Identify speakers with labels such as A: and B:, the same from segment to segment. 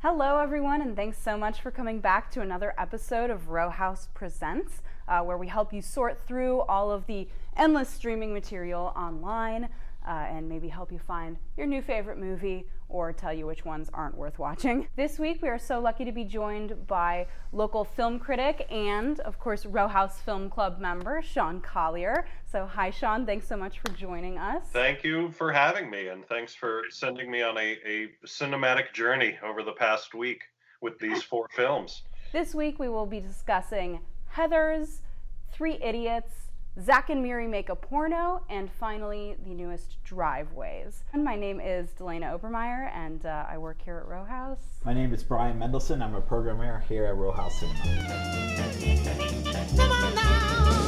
A: Hello everyone, and thanks so much for coming back to another episode of Row House Presents, where we help you sort through all of the endless streaming material online and maybe help you find your new favorite movie or tell you which ones aren't worth watching. This week we are so lucky to be joined by local film critic and, of course, Row House Film Club member, Sean Collier. So hi Sean, thanks so much for joining us.
B: Thank you for having me, and thanks for sending me on a cinematic journey over the past week with these 4 films.
A: This week we will be discussing Heathers, 3 Idiots, Zack and Miri Make a Porno, and finally, the newest Driveways. And my name is Delana Obermeyer, and I work here at Row House.
C: My name is Brian Mendelson. I'm a programmer here at Row House Cinema. Come on now.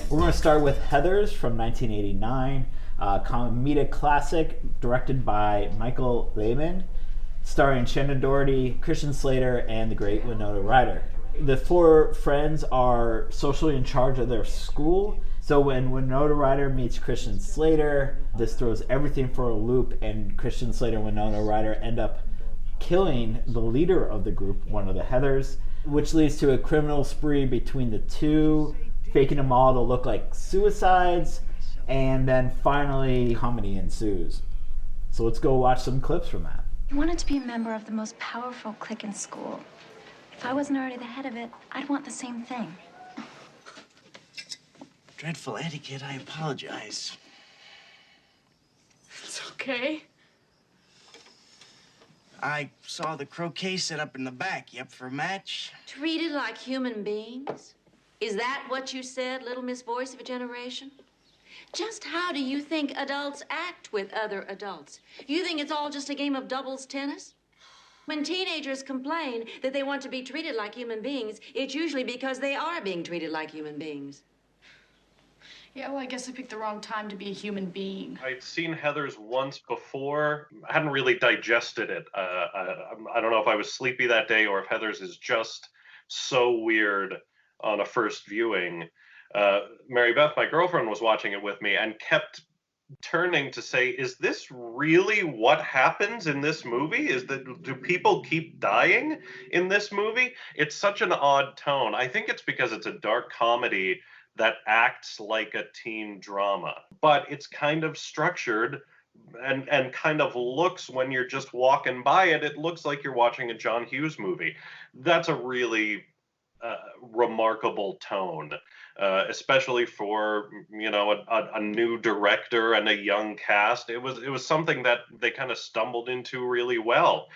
C: We're going to start with Heathers from 1989, a comedic classic directed by Michael Lehman, starring Shannon Doherty, Christian Slater, and the great Winona Ryder. The 4 friends are socially in charge of their school, so when Winona Ryder meets Christian Slater, this throws everything for a loop, and Christian Slater and Winona Ryder end up killing the leader of the group, one of the Heathers, which leads to a criminal spree between the two, faking them all to look like suicides, and then finally comedy ensues. So let's go watch some clips from that.
D: I wanted to be a member of the most powerful clique in school. If I wasn't already the head of it, I'd want the same thing.
E: Dreadful etiquette, I apologize.
F: It's okay.
E: I saw the croquet set up in the back. You up for a match?
G: Treated like human beings? Is that what you said, Little Miss Voice of a Generation? Just how do you think adults act with other adults? You think it's all just a game of doubles tennis? When teenagers complain that they want to be treated like human beings, it's usually because they are being treated like human beings.
F: Yeah, well, I guess I picked the wrong time to be a human being.
B: I'd seen Heathers once before. I hadn't really digested it. I don't know if I was sleepy that day or if Heathers is just so weird on a first viewing. Mary Beth, my girlfriend, was watching it with me and kept turning to say, is this really what happens in this movie? Do people keep dying in this movie? It's such an odd tone. I think it's because it's a dark comedy that acts like a teen drama, but it's kind of structured and kind of looks, when you're just walking by it looks like you're watching a John Hughes movie. That's a really remarkable tone, especially for a new director and a young cast. It was something that they kind of stumbled into really well.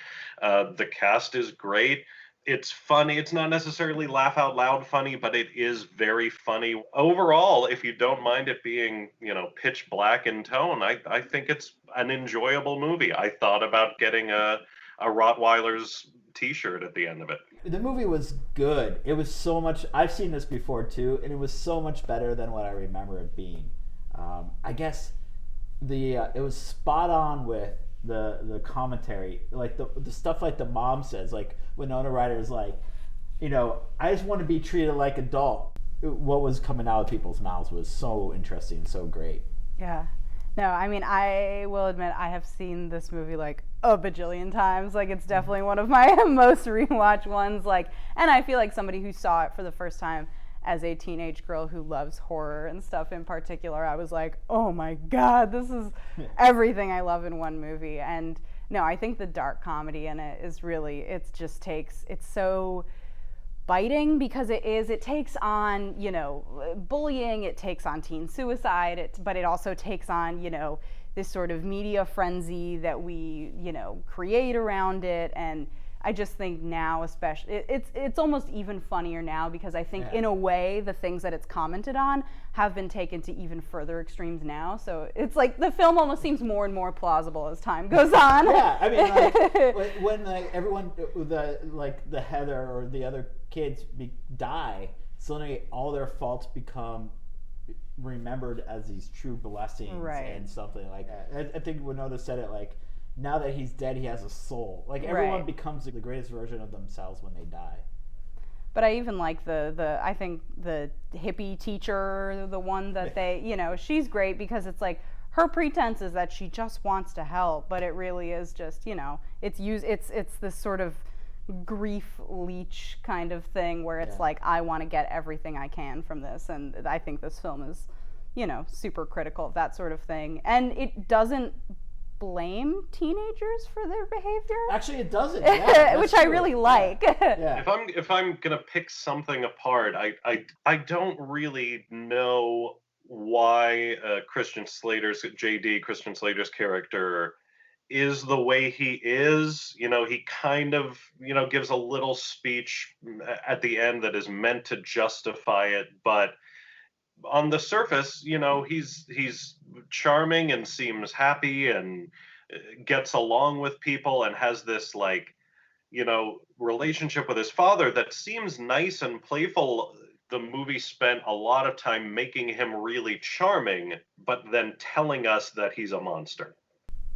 B: The cast is great. It's funny. It's not necessarily laugh out loud funny, but it is very funny. Overall, if you don't mind it being, pitch black in tone, I think it's an enjoyable movie. I thought about getting a Rottweiler's t-shirt at the end of it.
C: The movie was good. It was so much, I've seen this before too, and it was so much better than what I remember it being. I guess it was spot on with the commentary, like the stuff like the mom says, like Winona Ryder's like, I just want to be treated like an adult. What was coming out of people's mouths was so interesting, so great.
A: Yeah. No, I mean, I will admit I have seen this movie like a bajillion times. Like, it's definitely one of my most rewatched ones. Like, and I feel like somebody who saw it for the first time as a teenage girl who loves horror and stuff in particular, I was like, oh my God, this is everything I love in one movie. And no, I think the dark comedy in it is really, it's so biting because it takes on, bullying, it takes on teen suicide, but it also takes on, this sort of media frenzy that we, create around it. And I just think now, especially, it's almost even funnier now because I think in a way the things that it's commented on have been taken to even further extremes now. So it's like the film almost seems more and more plausible as time goes on.
C: Yeah, I mean, when everyone, the Heather or the other kids die, suddenly all their faults become remembered as these true blessings, right, and something like that. I think Winona said it like, now that he's dead, he has a soul. Like, everyone becomes the greatest version of themselves when they die.
A: But I even like I think the hippie teacher, the one that she's great because it's like her pretense is that she just wants to help, but it really is just, it's this sort of grief leech kind of thing where it's like, I want to get everything I can from this. And I think this film is, super critical of that sort of thing. And it doesn't blame teenagers for their behavior.
C: Actually, it doesn't, yeah,
A: which I really like.
C: Yeah.
B: If I'm gonna pick something apart, I don't really know why Christian Slater's character is the way he is. He kind of, gives a little speech at the end that is meant to justify it, but on the surface, he's charming and seems happy and gets along with people and has this relationship with his father that seems nice and playful. The movie spent a lot of time making him really charming, but then telling us that he's a monster.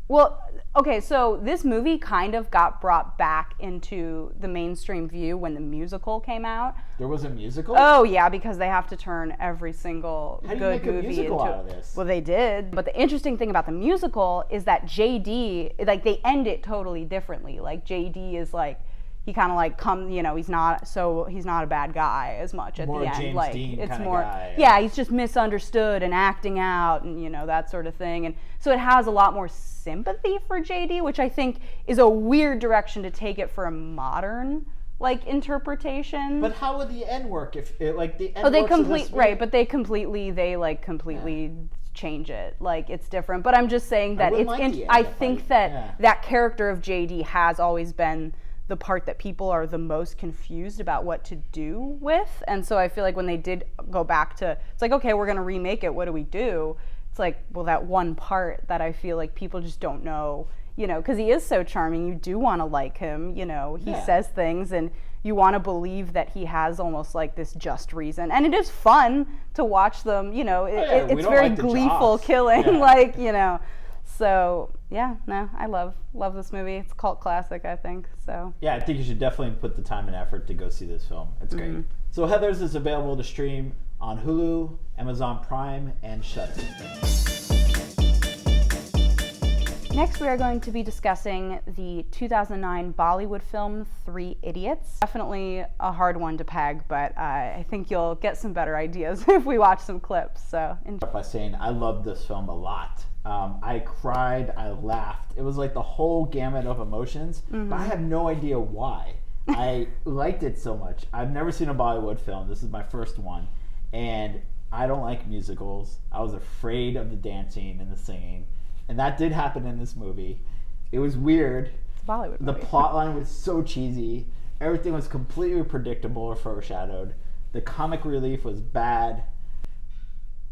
A: Well, okay, so this movie kind of got brought back into the mainstream view when the musical came out.
C: There was a musical?
A: Oh, yeah, because they have to turn every single
C: How do you
A: good
C: make a
A: movie
C: musical
A: into...
C: out of this?
A: Well, they did. But the interesting thing about the musical is that JD, they end it totally differently. JD is he kind of he's not a bad guy as much at
C: more
A: the end.
C: James Dean
A: it's
C: kind
A: more,
C: of guy.
A: Yeah, he's just misunderstood and acting out and that sort of thing. And so it has a lot more sympathy for JD, which I think is a weird direction to take it for a modern interpretation.
C: But how would the end work if the end?
A: Oh, they
C: completely
A: completely change it. It's different. But I'm just saying that I think that that character of JD has always been the part that people are the most confused about what to do with. And so I feel like when they did go back to, it's okay, we're going to remake it, what do we do? It's well, that one part that I feel like people just don't know, because he is so charming, you do want to like him, he says things and you want to believe that he has almost this just reason. And it is fun to watch them, it's very gleeful killing, So I love this movie. It's a cult classic, I think. So
C: yeah, I think you should definitely put the time and effort to go see this film. It's great. So Heathers is available to stream on Hulu, Amazon Prime, and Shudder.
A: Next, we are going to be discussing the 2009 Bollywood film 3 Idiots. Definitely a hard one to peg, but I think you'll get some better ideas if we watch some clips. So enjoy.
C: By saying I loved this film a lot. I cried, I laughed. It was the whole gamut of emotions, but I have no idea why. I liked it so much. I've never seen a Bollywood film. This is my first one, and I don't like musicals. I was afraid of the dancing and the singing. And that did happen in this movie. It was weird.
A: It's a Bollywood movie.
C: The plot line was so cheesy. Everything was completely predictable or foreshadowed. The comic relief was bad.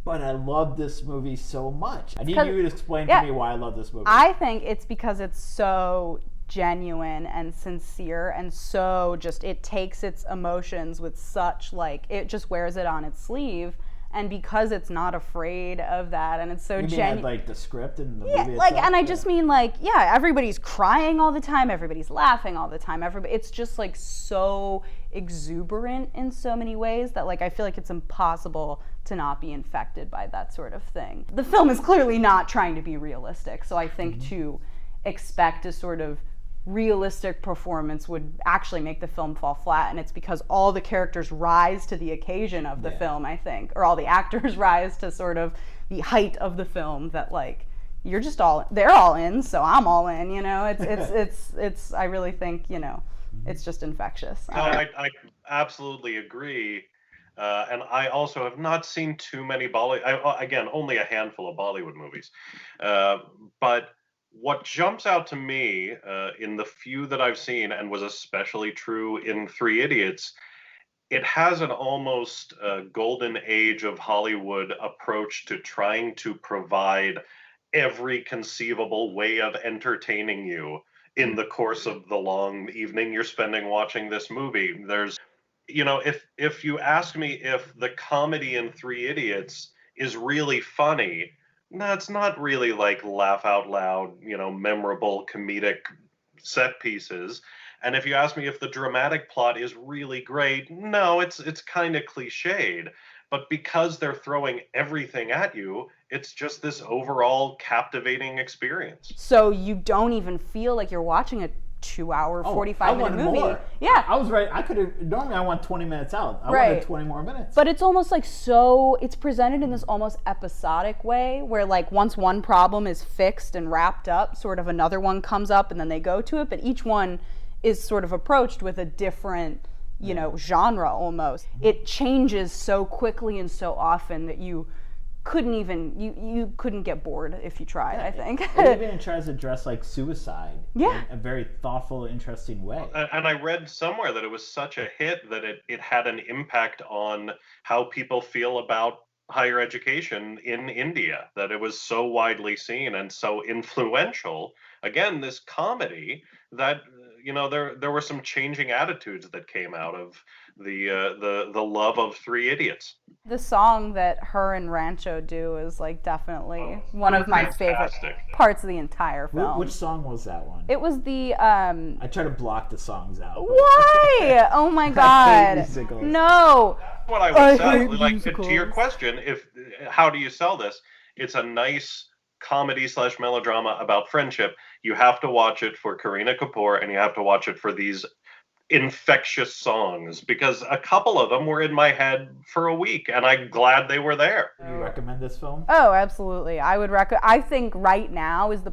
C: But I love this movie so much. I need you to explain to me why I love this movie.
A: I think it's because it's so genuine and sincere and so just, it takes its emotions with such it just wears it on its sleeve. And because it's not afraid of that, and it's so genuine.
C: The script and the movie itself?
A: And I just mean everybody's crying all the time, everybody's laughing all the time, it's just so exuberant in so many ways that I feel like it's impossible to not be infected by that sort of thing. The film is clearly not trying to be realistic, so I think to expect a sort of realistic performance would actually make the film fall flat, and it's because all the characters rise to the occasion of the film, I think, or all the actors rise to sort of the height of the film that they're all in, so I'm all in, it's I really think, it's just infectious.
B: No, I absolutely agree. And I also have not seen too many again, only a handful of Bollywood movies. But what jumps out to me in the few that I've seen, and was especially true in 3 Idiots, it has an almost golden age of Hollywood approach to trying to provide every conceivable way of entertaining you in the course of the long evening you're spending watching this movie. There's, if you ask me if the comedy in 3 Idiots is really funny, no, it's not really laugh out loud, memorable comedic set pieces. And if you ask me if the dramatic plot is really great, no, it's kind of cliched. but because they're throwing everything at you, it's just this overall captivating experience.
A: So you don't even feel like you're watching a 2-hour, 45-minute movie.
C: More.
A: Yeah.
C: I was right. I could have, normally I want 20 minutes out. I
A: Right.
C: wanted 20 more minutes.
A: But it's almost like it's presented in this almost episodic way where like once one problem is fixed and wrapped up, sort of another one comes up and then they go to it, but each one is sort of approached with a different, genre almost. It changes so quickly and so often that you couldn't get bored if you tried, I think.
C: It even tries to address like suicide in
A: Yeah.
C: a very thoughtful, interesting way.
B: And I read somewhere that it was such a hit that it had an impact on how people feel about higher education in India, that it was so widely seen and so influential. Again, this comedy that there were some changing attitudes that came out of the love of Three Idiots.
A: The song that her and Rancho do is like definitely one of my favorite
B: fantastic.
A: parts of the entire film.
C: Which song was that one?
A: It was the
C: I try to block the songs out. but-
A: Why? Oh my god.
C: musicals.
A: No.
B: What I would say,
A: hate
B: like
A: musicals.
B: to your question, how do you sell this? It's a nice comedy/melodrama about friendship. You have to watch it for Kareena Kapoor, and you have to watch it for these infectious songs, because a couple of them were in my head for a week, and I'm glad they were there.
C: Do you recommend this film?
A: Oh, absolutely. I would recommend. I think right now is the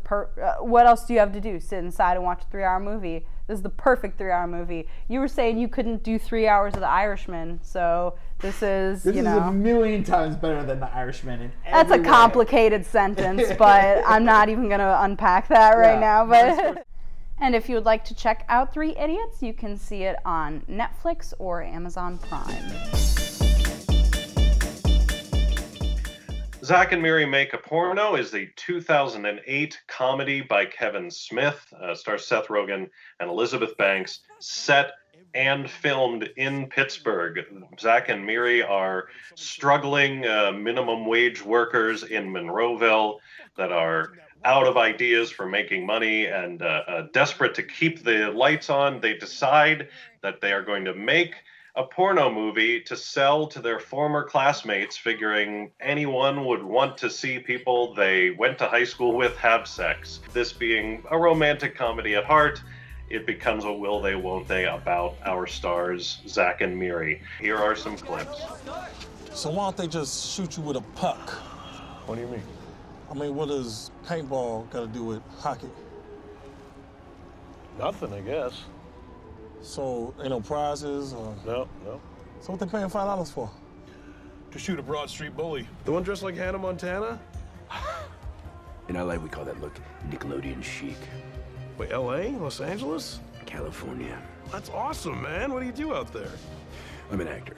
A: what else do you have to do? Sit inside and watch a 3-hour movie. This is the perfect 3-hour movie. You were saying you couldn't do 3 hours of The Irishman, so this is,
C: This is a million times better than The Irishman in
A: That's a
C: every way.
A: complicated sentence, but I'm not even going to unpack that right
C: Yeah.
A: now. But and if you would like to check out Three Idiots, you can see it on Netflix or Amazon Prime.
B: Zack and Miri Make a Porno is the 2008 comedy by Kevin Smith, stars Seth Rogen and Elizabeth Banks, set and filmed in Pittsburgh. Zack and Miri are struggling minimum wage workers in Monroeville that are out of ideas for making money and desperate to keep the lights on. They decide that they are going to make a porno movie to sell to their former classmates, figuring anyone would want to see people they went to high school with have sex. This being a romantic comedy at heart, it becomes a will they, won't they about our stars, Zack and Miri. Here are some clips.
H: So why don't they just shoot you with a puck?
I: What do you mean?
H: I mean, what does paintball got to do with hockey?
I: Nothing, I guess.
H: So ain't no prizes or...
I: No.
H: So what they paying $5 for?
I: To shoot a Broad Street bully. The one dressed like Hannah Montana?
J: In LA, we call that look Nickelodeon chic.
I: Wait, LA? Los Angeles?
J: California.
I: That's awesome, man. What do you do out there?
J: I'm an actor.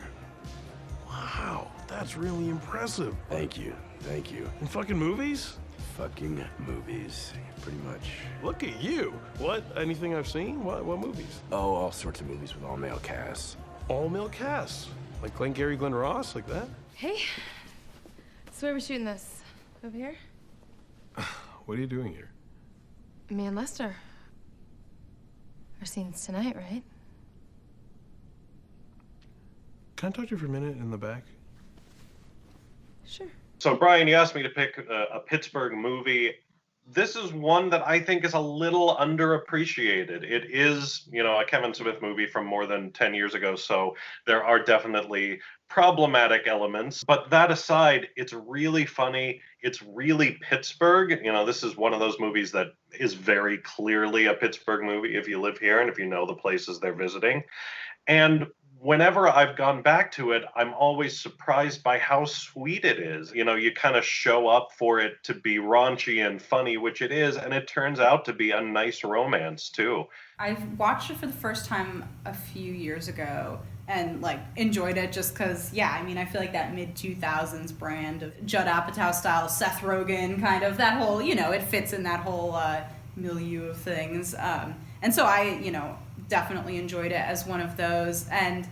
I: Wow, that's really impressive.
J: Thank you.
I: In fucking movies?
J: Fucking movies, pretty much.
I: Look at you. What? Anything I've seen? What movies?
J: Oh, all sorts of movies with all-male casts.
I: All male casts. Like Glengarry Glen Ross, like that?
K: Hey, so where are we shooting this? Over here?
I: What are you doing here?
K: Me and Lester. Our scenes tonight, right?
I: Can I talk to you for a minute in the back?
K: Sure.
B: So, Brian, you asked me to pick a Pittsburgh movie. This is one that I think is a little underappreciated. It is, a Kevin Smith movie from more than 10 years ago, so there are definitely problematic elements. But that aside, it's really funny. It's really Pittsburgh. This is one of those movies that is very clearly a Pittsburgh movie if you live here and if you know the places they're visiting. And whenever I've gone back to it, I'm always surprised by how sweet it is. You kind of show up for it to be raunchy and funny, which it is, and it turns out to be a nice romance, too.
A: I watched it for the first time a few years ago and, enjoyed it just because, I feel like that mid-2000s brand of Judd Apatow style, Seth Rogen, kind of that whole, it fits in that whole milieu of things. And so I, definitely enjoyed it as one of those. And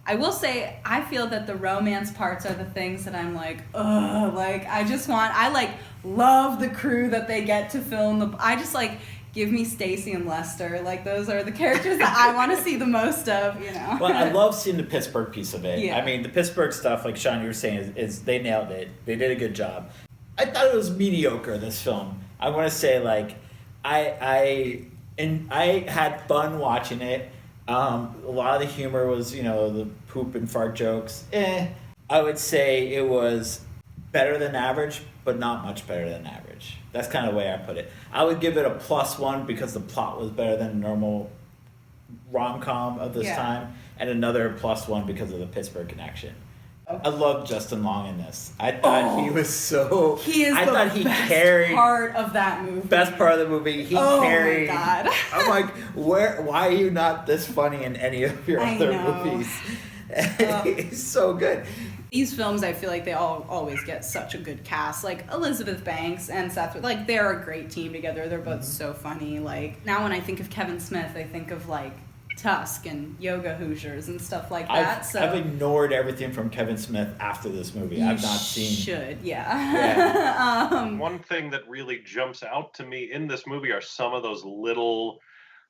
A: I will say, I feel that the romance parts are the things that I'm like, ugh, like, I like love the crew that they get to film I just like, give me Stacy and Lester. Like, those are the characters that I want to see the most of, you know?
C: Well, I love seeing the Pittsburgh piece of it.
A: Yeah.
C: I mean, the Pittsburgh stuff, like Sean, you were saying, is they nailed it. They did a good job. I thought it was mediocre, this film. I want to say, like, I had fun watching it. A lot of the humor was, you know, the poop and fart jokes. I would say it was better than average, but not much better than average. That's kind of the way I put it. I would give it a +1 because the plot was better than a normal rom-com of this time, and another +1 because of the Pittsburgh connection. I love Justin Long in this. I thought he was so...
A: He is best part of that movie.
C: Best part of the movie. He carried...
A: Oh my God.
C: I'm like, why are you not this funny in any of your other movies? He's so good.
A: These films, I feel like they always get such a good cast. Like, Elizabeth Banks and Seth, like, they're a great team together. They're both so funny. Like, now when I think of Kevin Smith, I think of, like, Tusk and Yoga Hoosiers and stuff like that.
C: I've ignored everything from Kevin Smith after this movie. I've not seen...
A: should, yeah.
B: One thing that really jumps out to me in this movie are some of those little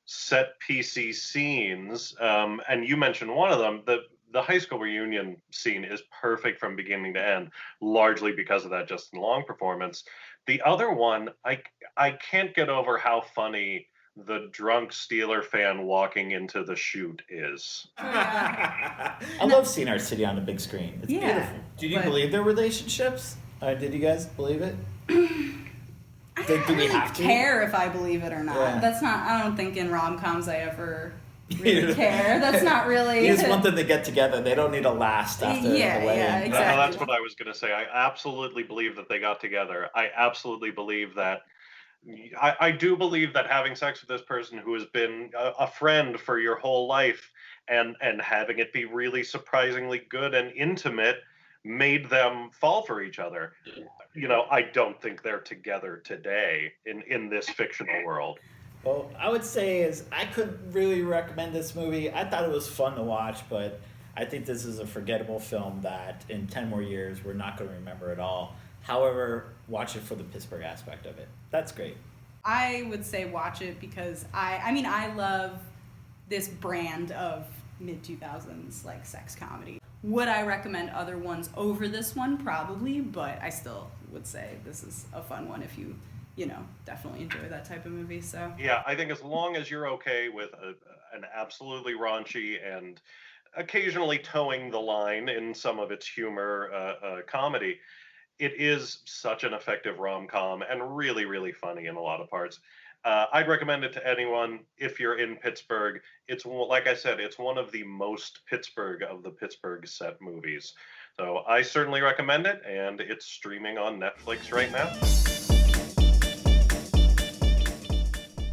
B: set-piecey scenes. And you mentioned one of them, the high school reunion scene is perfect from beginning to end, largely because of that Justin Long performance. The other one, I can't get over how funny the drunk Steeler fan walking into the shoot is.
C: I love seeing our city on the big screen. It's beautiful. Did you believe their relationships? Did you guys believe it?
A: I don't really care if I believe it or not. Yeah. I don't think in rom-coms I ever really care. That's not really...
C: You just want them to get together. They don't need to last after the wedding.
A: Yeah, exactly.
B: That's what I was going to say. I absolutely believe that they got together. I absolutely believe that... I do believe that having sex with this person who has been a friend for your whole life and having it be really surprisingly good and intimate made them fall for each other. You know, I don't think they're together today in this fictional world.
C: Well, I would say I couldn't really recommend this movie. I thought it was fun to watch, but I think this is a forgettable film that in 10 more years we're not going to remember at all. However, watch it for the Pittsburgh aspect of it. That's great.
A: I would say watch it because I love this brand of mid-2000s like sex comedy. Would I recommend other ones over this one? Probably, but I still would say this is a fun one if you definitely enjoy that type of movie. So
B: yeah, I think as long as you're okay with an absolutely raunchy and occasionally towing the line in some of its humor comedy, it is such an effective rom-com and really, really funny in a lot of parts. I'd recommend it to anyone if you're in Pittsburgh. It's, like I said, it's one of the most Pittsburgh of the Pittsburgh set movies. So I certainly recommend it, and it's streaming on Netflix right now.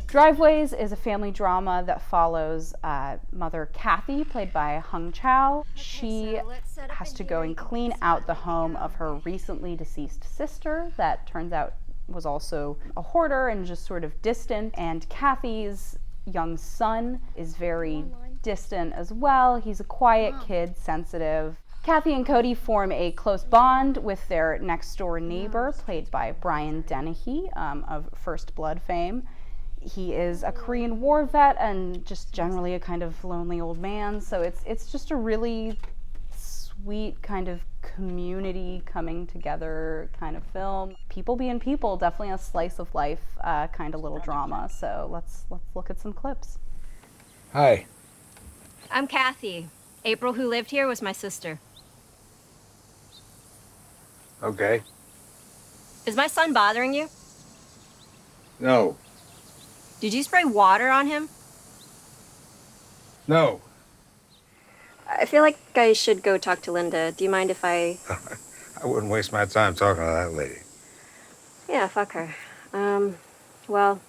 A: Driveways is a family drama that follows mother Kathy, played by Hung Chow. She has to go and clean out the home of her recently deceased sister that turns out was also a hoarder and just sort of distant. And Kathy's young son is very distant as well. He's a quiet kid, sensitive. Kathy and Cody form a close bond with their next door neighbor, played by Brian Dennehy of First Blood fame. He is a Korean War vet and just generally a kind of lonely old man. So it's just a really sweet kind of community coming together kind of film. People being people, definitely a slice of life kind of little drama. So let's look at some clips.
L: Hi.
M: I'm Kathy. April, who lived here, was my sister.
L: Okay.
M: Is my son bothering you?
L: No.
M: Did you spray water on him?
L: No.
M: I feel like I should go talk to Linda. Do you mind if I...
L: I wouldn't waste my time talking to that lady.
M: Yeah, fuck her. Well...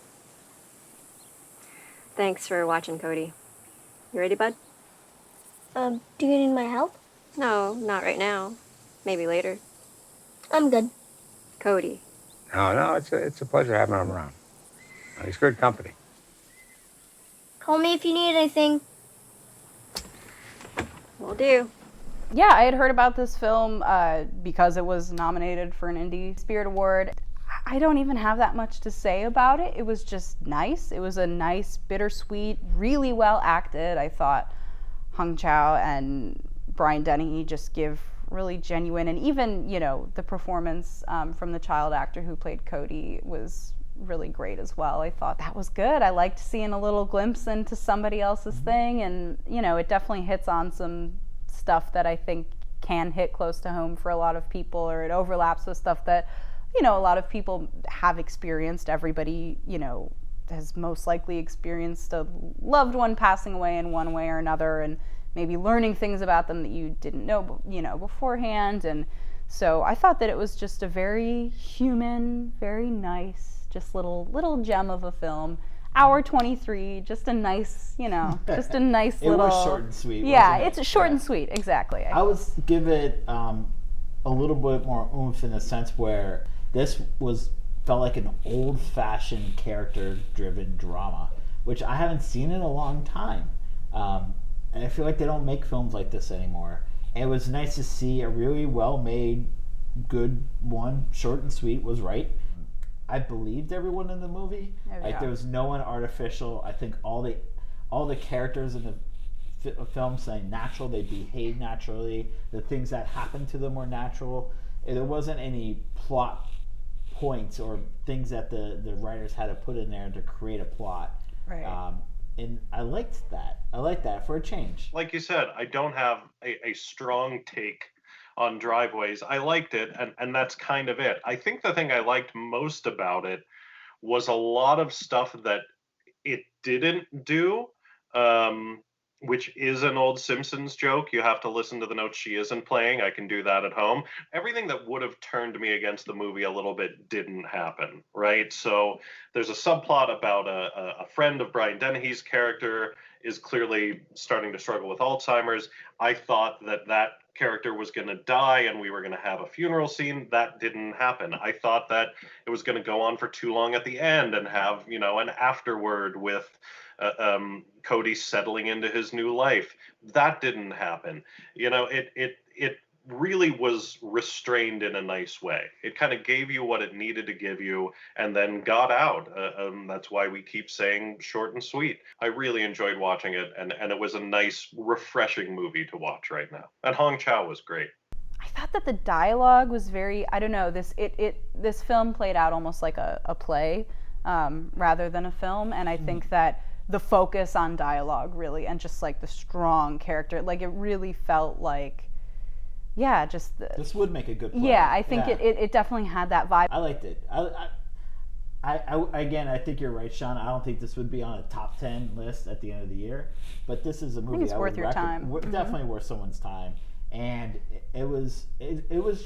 M: Thanks for watching, Cody. You ready, bud?
N: Do you need my help?
M: No, not right now. Maybe later.
N: I'm good.
M: Cody.
L: No, it's a pleasure having him around. He's good company.
N: Call me if you need anything.
M: Will do.
A: Yeah, I had heard about this film because it was nominated for an Indie Spirit Award. I don't even have that much to say about it. It was just nice. It was a nice, bittersweet, really well acted. I thought Hung Chow and Brian Dennehy just give really genuine, and even, you know, the performance from the child actor who played Cody was really great as well. I thought that was good. I liked seeing a little glimpse into somebody else's thing, and, you know, it definitely hits on some stuff that I think can hit close to home for a lot of people, or it overlaps with stuff that, you know, a lot of people have experienced. Everybody, you know, has most likely experienced a loved one passing away in one way or another, and maybe learning things about them that you didn't know, you know, beforehand. And so I thought that it was just a very human, very nice, just little gem of a film. Hour 23, just a nice, you know, just a nice
C: it
A: little.
C: Was short and sweet.
A: Yeah,
C: wasn't it?
A: It's short and sweet, exactly.
C: I would give it a little bit more oomph in the sense where this felt like an old-fashioned character-driven drama, which I haven't seen in a long time. And I feel like they don't make films like this anymore. And it was nice to see a really well-made, good one. Short and sweet was right. I believed everyone in the movie.
A: Oh,
C: like
A: yeah.
C: there was no one artificial. I think all the characters in the film saying natural. They behave naturally. The things that happened to them were natural. There wasn't any plot points or things that the writers had to put in there to create a plot.
A: Right.
C: And I liked that. I liked that for a change.
B: Like you said, I don't have a strong take on Driveways. I liked it, and that's kind of it. I think the thing I liked most about it was a lot of stuff that it didn't do, which is an old Simpsons joke. You have to listen to the notes she isn't playing. I can do that at home. Everything that would have turned me against the movie a little bit didn't happen, right? So there's a subplot about a friend of Brian Dennehy's character is clearly starting to struggle with Alzheimer's. I thought that character was going to die and we were going to have a funeral scene. That didn't happen. I thought that it was going to go on for too long at the end and have, you know, an afterword with Cody settling into his new life. That didn't happen. You know, it really was restrained in a nice way. It kind of gave you what it needed to give you and then got out. That's why we keep saying short and sweet. I really enjoyed watching it, and it was a nice, refreshing movie to watch right now. And Hong Chow was great.
A: I thought that the dialogue was very, I don't know, this film played out almost like a play rather than a film, and I think that the focus on dialogue really, and just like the strong character, like it really felt like, yeah, just
C: this would make a good play.
A: Yeah, I think it definitely had that vibe.
C: I liked it. I think you're right, Sean. I don't think this would be on a top 10 list at the end of the year, but this is a movie
A: I think it's worth your time.
C: Definitely worth someone's time. And it was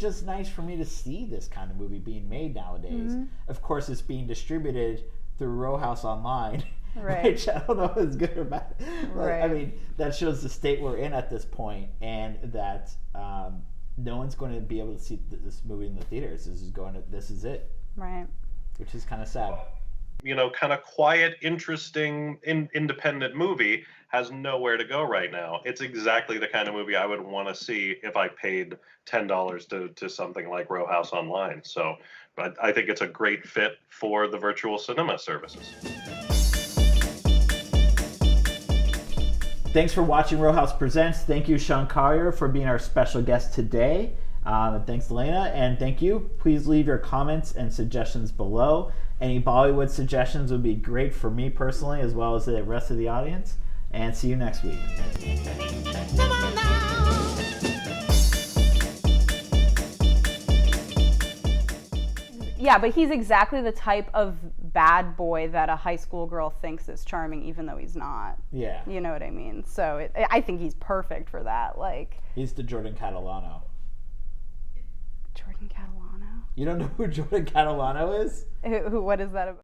C: just nice for me to see this kind of movie being made nowadays. Of course, it's being distributed through Row House Online,
A: right.
C: which I don't know if it's good or bad.
A: Right.
C: I mean, that shows the state we're in at this point, and that no one's going to be able to see this movie in the theaters. This is it.
A: Right.
C: Which is kind of sad.
B: You know, kind of quiet, interesting, independent movie has nowhere to go right now. It's exactly the kind of movie I would want to see if I paid $10 to something like Row House Online. So, but I think it's a great fit for the virtual cinema services.
C: Thanks for watching Row House Presents. Thank you, Sean Collier, for being our special guest today. And thanks, Elena, and thank you. Please leave your comments and suggestions below. Any Bollywood suggestions would be great for me personally, as well as the rest of the audience. And see you next week.
A: Yeah, but he's exactly the type of bad boy that a high school girl thinks is charming, even though he's not.
C: Yeah.
A: You know what I mean? So I think he's perfect for that. Like,
C: he's the Jordan Catalano.
A: Jordan Catalano?
C: You don't know who Jordan Catalano is?
A: What is that about?